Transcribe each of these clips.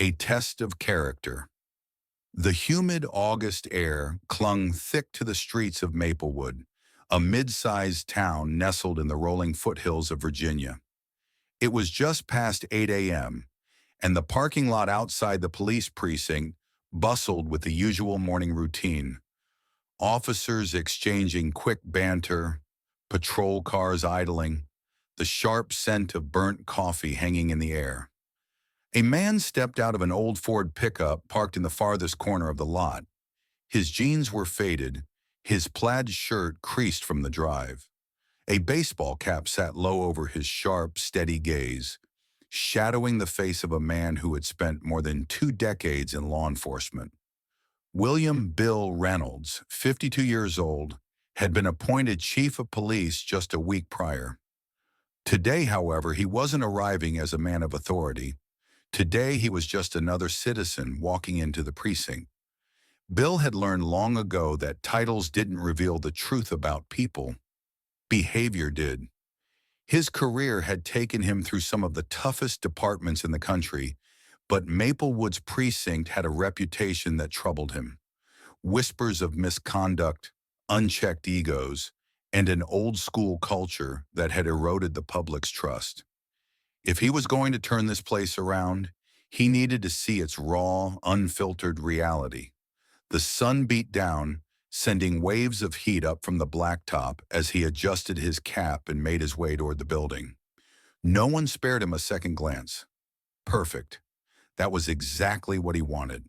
A test of character. The humid August air clung thick to the streets of Maplewood, a mid-sized town nestled in the rolling foothills of Virginia. It was just past 8 a.m., and the parking lot outside the police precinct bustled with the usual morning routine. Officers exchanging quick banter, patrol cars idling, the sharp scent of burnt coffee hanging in the air. A man stepped out of an old Ford pickup parked in the farthest corner of the lot. His jeans were faded, his plaid shirt creased from the drive. A baseball cap sat low over his sharp, steady gaze, shadowing the face of a man who had spent more than 2 decades in law enforcement. William Bill Reynolds, 52 years old, had been appointed chief of police just a week prior. Today, however, he wasn't arriving as a man of authority. Today, he was just another citizen walking into the precinct. Bill had learned long ago that titles didn't reveal the truth about people. Behavior did. His career had taken him through some of the toughest departments in the country, but Maplewood's precinct had a reputation that troubled him. Whispers of misconduct, unchecked egos, and an old-school culture that had eroded the public's trust. If he was going to turn this place around, he needed to see its raw, unfiltered reality. The sun beat down, sending waves of heat up from the blacktop as he adjusted his cap and made his way toward the building. No one spared him a second glance. Perfect. That was exactly what he wanted.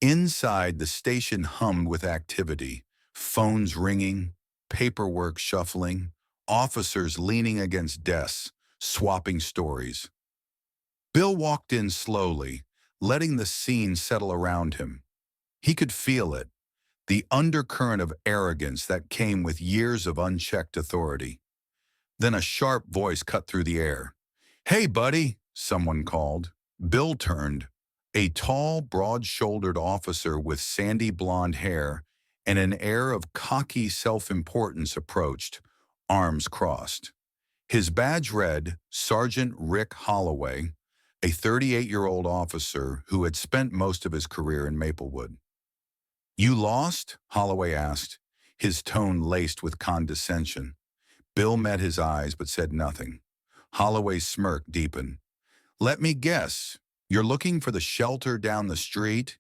Inside, the station hummed with activity, phones ringing, paperwork shuffling, officers leaning against desks, swapping stories. Bill walked in slowly, letting the scene settle around him. He could feel it, the undercurrent of arrogance that came with years of unchecked authority. Then a sharp voice cut through the air. "Hey, buddy," someone called. Bill turned. A tall, broad-shouldered officer with sandy blonde hair and an air of cocky self-importance approached, arms crossed. His badge read Sergeant Rick Holloway, a 38-year-old officer who had spent most of his career in Maplewood. "You lost?" Holloway asked, his tone laced with condescension. Bill met his eyes but said nothing. Holloway's smirk deepened. "Let me guess, you're looking for the shelter down the street?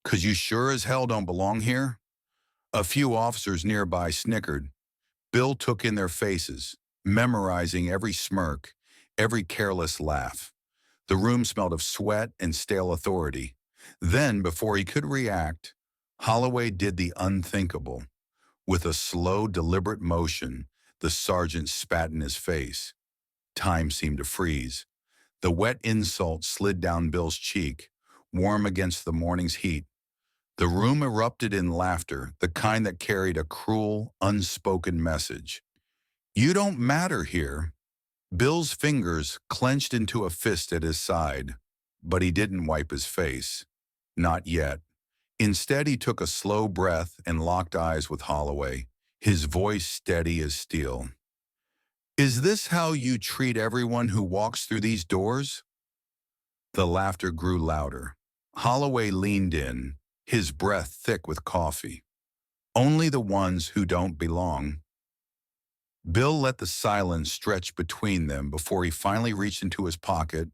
'Cause you sure as hell don't belong here?" A few officers nearby snickered. Bill took in their faces, memorizing every smirk, every careless laugh. The room smelled of sweat and stale authority. Then, before he could react, Holloway did the unthinkable. With a slow, deliberate motion, the sergeant spat in his face. Time seemed to freeze. The wet insult slid down Bill's cheek, warm against the morning's heat. The room erupted in laughter, the kind that carried a cruel, unspoken message. "You don't matter here." Bill's fingers clenched into a fist at his side, but he didn't wipe his face. Not yet. Instead, he took a slow breath and locked eyes with Holloway, his voice steady as steel. "Is this how you treat everyone who walks through these doors?" The laughter grew louder. Holloway leaned in, his breath thick with coffee. "Only the ones who don't belong." Bill let the silence stretch between them before he finally reached into his pocket,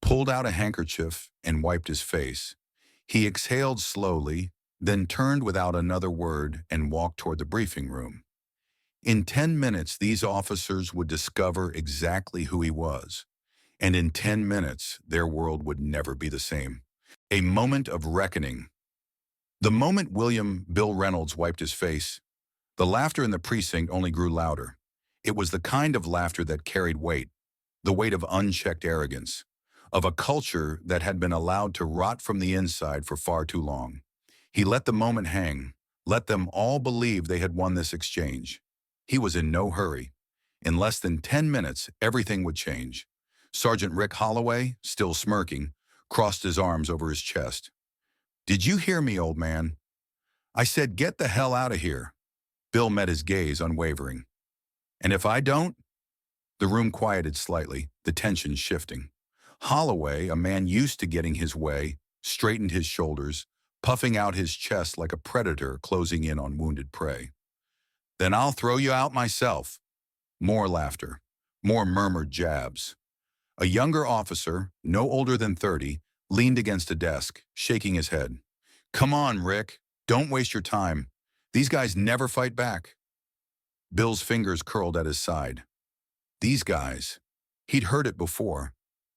pulled out a handkerchief, and wiped his face. He exhaled slowly, then turned without another word and walked toward the briefing room. In 10 minutes, these officers would discover exactly who he was. And in 10 minutes, their world would never be the same. A moment of reckoning. The moment William Bill Reynolds wiped his face, the laughter in the precinct only grew louder. It was the kind of laughter that carried weight, the weight of unchecked arrogance, of a culture that had been allowed to rot from the inside for far too long. He let the moment hang, let them all believe they had won this exchange. He was in no hurry. In less than 10 minutes, everything would change. Sergeant Rick Holloway, still smirking, crossed his arms over his chest. "Did you hear me, old man? I said get the hell out of here." Bill met his gaze, unwavering. "And if I don't?" The room quieted slightly, the tension shifting. Holloway, a man used to getting his way, straightened his shoulders, puffing out his chest like a predator closing in on wounded prey. "Then I'll throw you out myself." More laughter. More murmured jabs. A younger officer, no older than 30, leaned against a desk, shaking his head. "Come on, Rick. Don't waste your time. These guys never fight back." Bill's fingers curled at his side. These guys. He'd heard it before.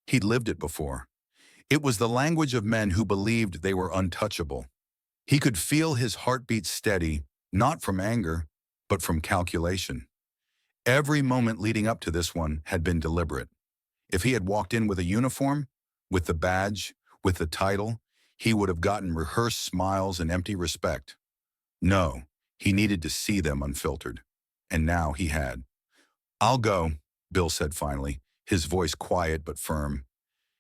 He'd lived it before. It was the language of men who believed they were untouchable. He could feel his heartbeat steady, not from anger, but from calculation. Every moment leading up to this one had been deliberate. If he had walked in with a uniform, with the badge, with the title, he would have gotten rehearsed smiles and empty respect. No, he needed to see them unfiltered. And now he had. "I'll go," Bill said finally, his voice quiet but firm.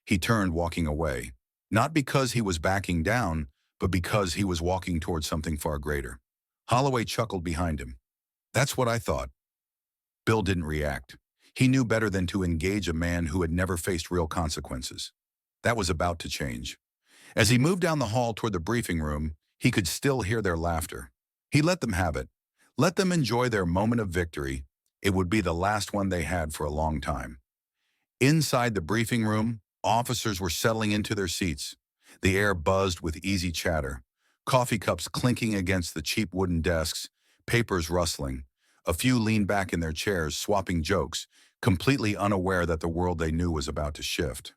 He turned, walking away, not because he was backing down, but because he was walking towards something far greater. Holloway chuckled behind him. "That's what I thought." Bill didn't react. He knew better than to engage a man who had never faced real consequences. That was about to change. As he moved down the hall toward the briefing room, he could still hear their laughter. He let them have it. Let them enjoy their moment of victory. It would be the last one they had for a long time. Inside the briefing room, officers were settling into their seats. The air buzzed with easy chatter. Coffee cups clinking against the cheap wooden desks, papers rustling. A few leaned back in their chairs, swapping jokes, completely unaware that the world they knew was about to shift.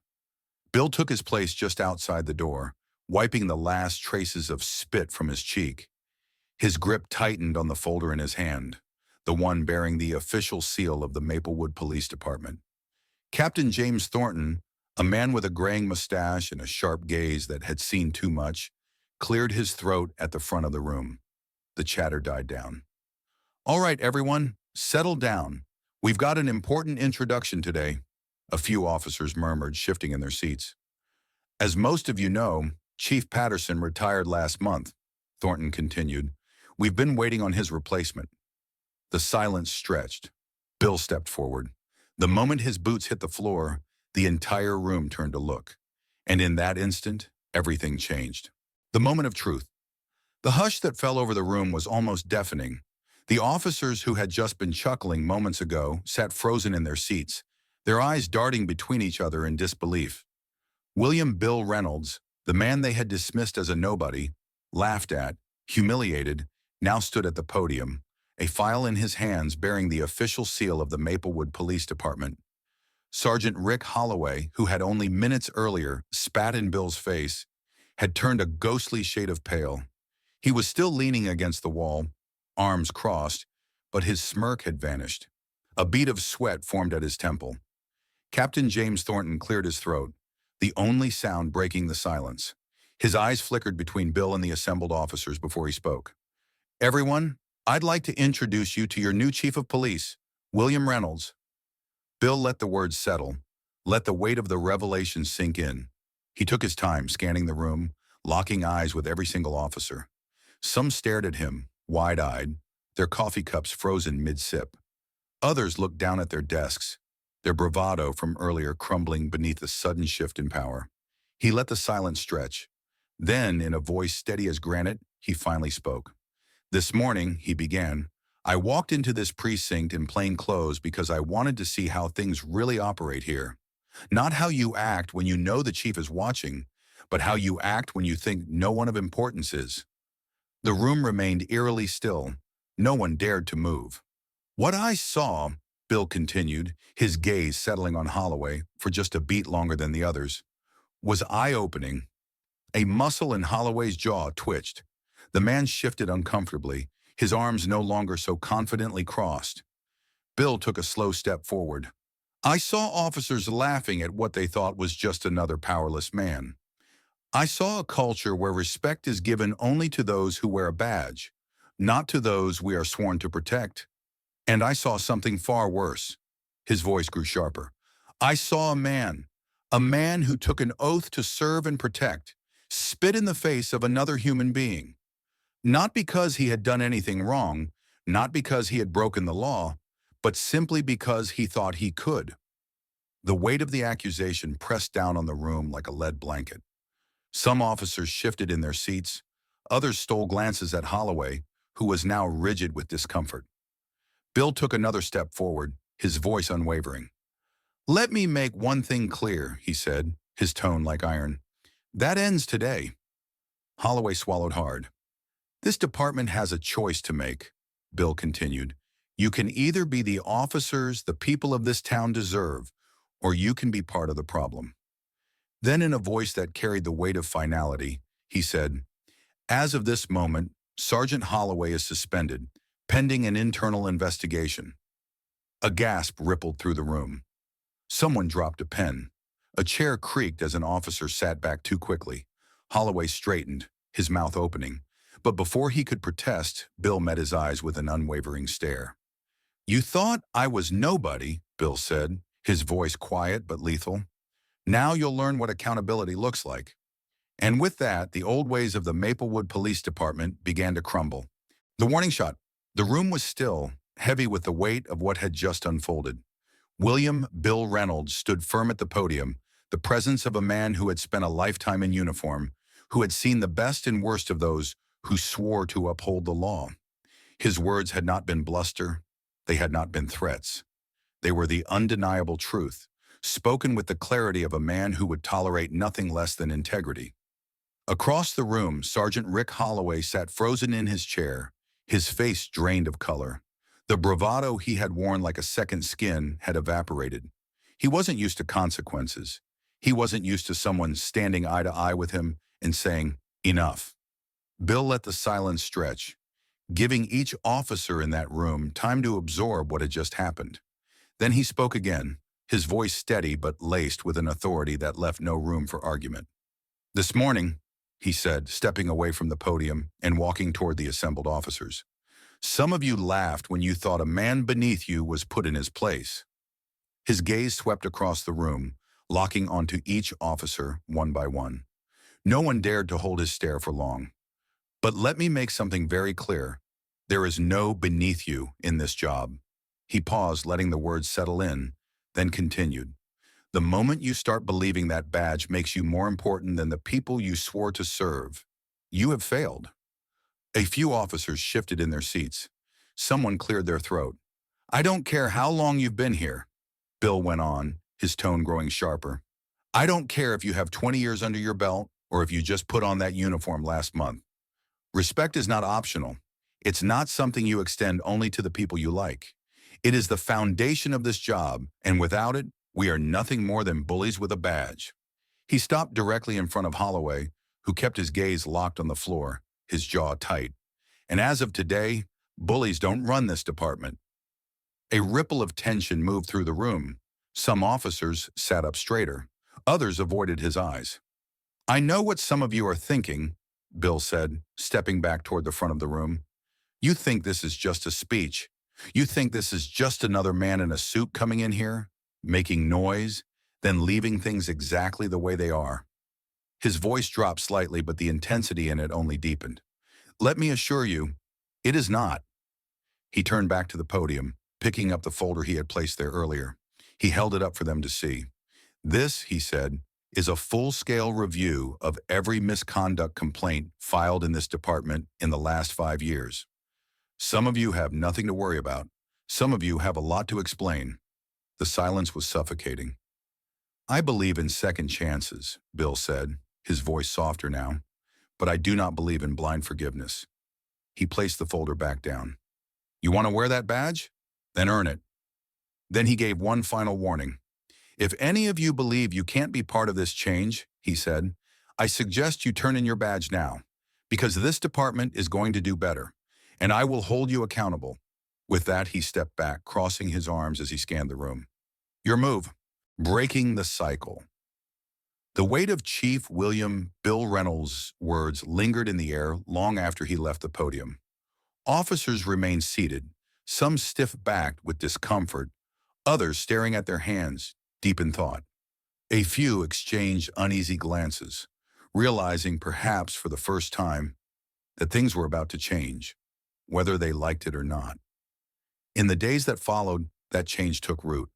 Bill took his place just outside the door, wiping the last traces of spit from his cheek. His grip tightened on the folder in his hand, the one bearing the official seal of the Maplewood Police Department. Captain James Thornton, a man with a graying mustache and a sharp gaze that had seen too much, cleared his throat at the front of the room. The chatter died down. "All right, everyone, settle down. We've got an important introduction today," a few officers murmured, shifting in their seats. "As most of you know, Chief Patterson retired last month," Thornton continued. "We've been waiting on his replacement." The silence stretched. Bill stepped forward. The moment his boots hit the floor, the entire room turned to look. And in that instant, everything changed. The moment of truth. The hush that fell over the room was almost deafening. The officers who had just been chuckling moments ago sat frozen in their seats, their eyes darting between each other in disbelief. William Bill Reynolds, the man they had dismissed as a nobody, laughed at, humiliated, now stood at the podium, a file in his hands bearing the official seal of the Maplewood Police Department. Sergeant Rick Holloway, who had only minutes earlier spat in Bill's face, had turned a ghostly shade of pale. He was still leaning against the wall, arms crossed, but his smirk had vanished. A bead of sweat formed at his temple. Captain James Thornton cleared his throat, the only sound breaking the silence. His eyes flickered between Bill and the assembled officers before he spoke. "Everyone, I'd like to introduce you to your new chief of police, William Reynolds." Bill let the words settle, let the weight of the revelation sink in. He took his time, scanning the room, locking eyes with every single officer. Some stared at him, wide-eyed, their coffee cups frozen mid-sip. Others looked down at their desks, their bravado from earlier crumbling beneath the sudden shift in power. He let the silence stretch. Then, in a voice steady as granite, he finally spoke. "This morning," he began, "I walked into this precinct in plain clothes because I wanted to see how things really operate here. Not how you act when you know the chief is watching, but how you act when you think no one of importance is." The room remained eerily still. No one dared to move. "What I saw," Bill continued, his gaze settling on Holloway for just a beat longer than the others, "was eye-opening." A muscle in Holloway's jaw twitched. The man shifted uncomfortably, his arms no longer so confidently crossed. Bill took a slow step forward. "I saw officers laughing at what they thought was just another powerless man. I saw a culture where respect is given only to those who wear a badge, not to those we are sworn to protect. And I saw something far worse." His voice grew sharper. "I saw a man who took an oath to serve and protect, spit in the face of another human being. Not because he had done anything wrong, not because he had broken the law, but simply because he thought he could." The weight of the accusation pressed down on the room like a lead blanket. Some officers shifted in their seats. Others stole glances at Holloway, who was now rigid with discomfort. Bill took another step forward, his voice unwavering. "Let me make one thing clear," he said, his tone like iron. "That ends today." Holloway swallowed hard. "This department has a choice to make," Bill continued. "You can either be the officers the people of this town deserve, or you can be part of the problem." Then in a voice that carried the weight of finality, he said, "As of this moment, Sergeant Holloway is suspended, pending an internal investigation." A gasp rippled through the room. Someone dropped a pen. A chair creaked as an officer sat back too quickly. Holloway straightened, his mouth opening. But before he could protest, Bill met his eyes with an unwavering stare. "You thought I was nobody," Bill said, his voice quiet but lethal. "Now you'll learn what accountability looks like." And with that, the old ways of the Maplewood Police Department began to crumble. The warning shot. The room was still, heavy with the weight of what had just unfolded. William Bill Reynolds stood firm at the podium, the presence of a man who had spent a lifetime in uniform, who had seen the best and worst of those who swore to uphold the law. His words had not been bluster, they had not been threats. They were the undeniable truth, spoken with the clarity of a man who would tolerate nothing less than integrity. Across the room, Sergeant Rick Holloway sat frozen in his chair, his face drained of color. The bravado he had worn like a second skin had evaporated. He wasn't used to consequences. He wasn't used to someone standing eye to eye with him and saying, "Enough." Bill let the silence stretch, giving each officer in that room time to absorb what had just happened. Then he spoke again, his voice steady but laced with an authority that left no room for argument. "This morning," he said, stepping away from the podium and walking toward the assembled officers, "some of you laughed when you thought a man beneath you was put in his place." His gaze swept across the room, locking onto each officer one by one. No one dared to hold his stare for long. "But let me make something very clear. There is no beneath you in this job." He paused, letting the words settle in, then continued. "The moment you start believing that badge makes you more important than the people you swore to serve, you have failed." A few officers shifted in their seats. Someone cleared their throat. "I don't care how long you've been here," Bill went on, his tone growing sharper. "I don't care if you have 20 years under your belt or if you just put on that uniform last month. Respect is not optional. It's not something you extend only to the people you like. It is the foundation of this job, and without it, we are nothing more than bullies with a badge." He stopped directly in front of Holloway, who kept his gaze locked on the floor, his jaw tight. "And as of today, bullies don't run this department." A ripple of tension moved through the room. Some officers sat up straighter. Others avoided his eyes. "I know what some of you are thinking," Bill said, stepping back toward the front of the room. "You think this is just a speech. You think this is just another man in a suit coming in here, making noise, then leaving things exactly the way they are." His voice dropped slightly, but the intensity in it only deepened. "Let me assure you, it is not." He turned back to the podium, picking up the folder he had placed there earlier. He held it up for them to see. "This," he said, "is a full-scale review of every misconduct complaint filed in this department in the last 5 years. Some of you have nothing to worry about. Some of you have a lot to explain." The silence was suffocating. "I believe in second chances," Bill said, his voice softer now, "but I do not believe in blind forgiveness." He placed the folder back down. "You want to wear that badge? Then earn it." Then he gave one final warning. "If any of you believe you can't be part of this change," he said, "I suggest you turn in your badge now, because this department is going to do better, and I will hold you accountable." With that, he stepped back, crossing his arms as he scanned the room. "Your move. Breaking the cycle." The weight of Chief William Bill Reynolds' words lingered in the air long after he left the podium. Officers remained seated, some stiff-backed with discomfort, others staring at their hands, deep in thought. A few exchanged uneasy glances, realizing perhaps for the first time that things were about to change, whether they liked it or not. In the days that followed, that change took root.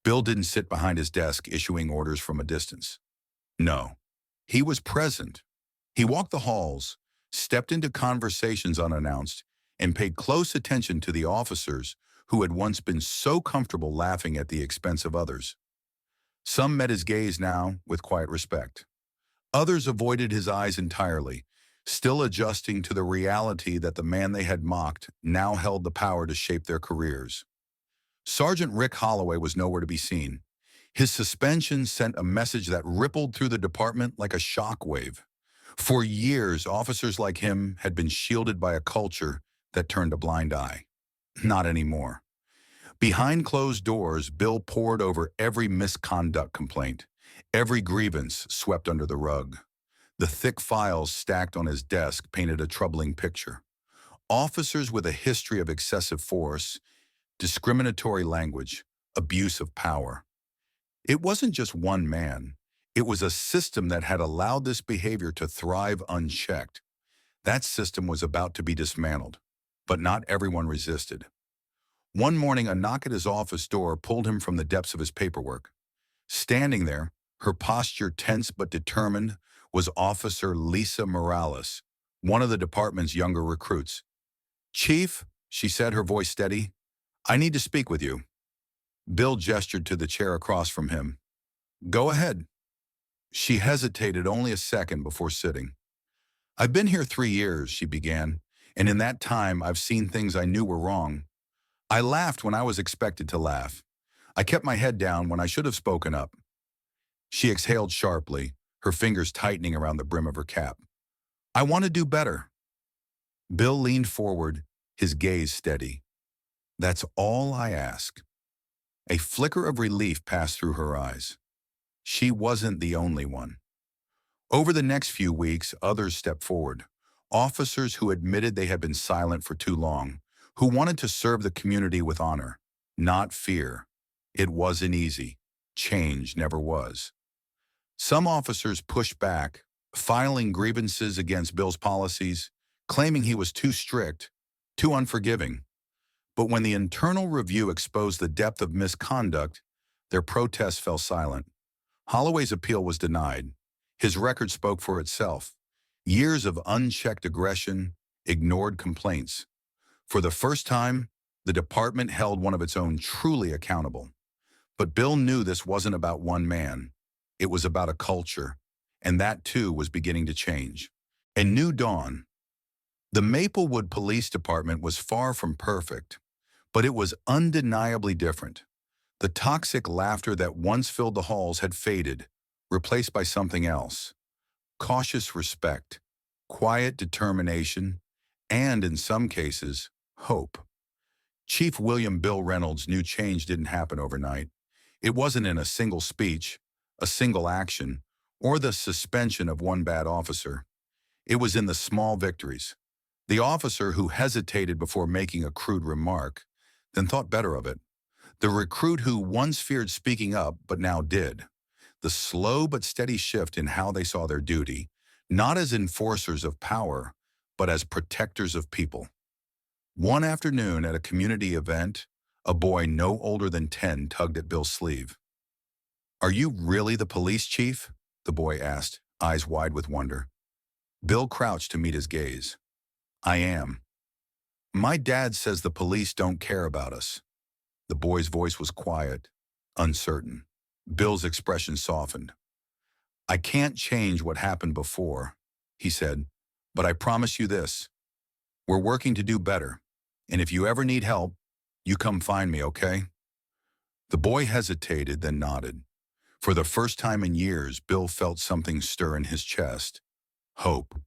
Bill didn't sit behind his desk issuing orders from a distance. No, he was present. He walked the halls, stepped into conversations unannounced, and paid close attention to the officers who had once been so comfortable laughing at the expense of others. Some met his gaze now with quiet respect. Others avoided his eyes entirely, still adjusting to the reality that the man they had mocked now held the power to shape their careers. Sergeant Rick Holloway was nowhere to be seen. His suspension sent a message that rippled through the department like a shock wave. For years, officers like him had been shielded by a culture that turned a blind eye. Not anymore. Behind closed doors, Bill pored over every misconduct complaint, every grievance swept under the rug. The thick files stacked on his desk painted a troubling picture. Officers with a history of excessive force, discriminatory language, abuse of power. It wasn't just one man. It was a system that had allowed this behavior to thrive unchecked. That system was about to be dismantled, but not everyone resisted. One morning, a knock at his office door pulled him from the depths of his paperwork. Standing there, her posture tense but determined, was Officer Lisa Morales, one of the department's younger recruits. "Chief," she said, her voice steady, "I need to speak with you." Bill gestured to the chair across from him. "Go ahead." She hesitated only a second before sitting. "I've been here 3 years," she began, "and in that time I've seen things I knew were wrong. I laughed when I was expected to laugh. I kept my head down when I should have spoken up." She exhaled sharply, her fingers tightening around the brim of her cap. "I want to do better." Bill leaned forward, his gaze steady. "That's all I ask." A flicker of relief passed through her eyes. She wasn't the only one. Over the next few weeks, others stepped forward. Officers who admitted they had been silent for too long, who wanted to serve the community with honor, not fear. It wasn't easy. Change never was. Some officers pushed back, filing grievances against Bill's policies, claiming he was too strict, too unforgiving. But when the internal review exposed the depth of misconduct, their protests fell silent. Holloway's appeal was denied. His record spoke for itself. Years of unchecked aggression, ignored complaints. For the first time, the department held one of its own truly accountable. But Bill knew this wasn't about one man. It was about a culture, and that too was beginning to change. A new dawn. The Maplewood Police Department was far from perfect, but it was undeniably different. The toxic laughter that once filled the halls had faded, replaced by something else. Cautious respect, quiet determination, and in some cases, hope. Chief William Bill Reynolds knew change didn't happen overnight. It wasn't in a single speech, a single action, or the suspension of one bad officer. It was in the small victories. The officer who hesitated before making a crude remark, then thought better of it. The recruit who once feared speaking up but now did. The slow but steady shift in how they saw their duty, not as enforcers of power, but as protectors of people. One afternoon at a community event, a boy no older than 10 tugged at Bill's sleeve. "Are you really the police chief?" the boy asked, eyes wide with wonder. Bill crouched to meet his gaze. "I am." "My dad says the police don't care about us." The boy's voice was quiet, uncertain. Bill's expression softened. "I can't change what happened before," he said, "but I promise you this. We're working to do better, and if you ever need help, you come find me, okay?" The boy hesitated, then nodded. For the first time in years, Bill felt something stir in his chest. Hope.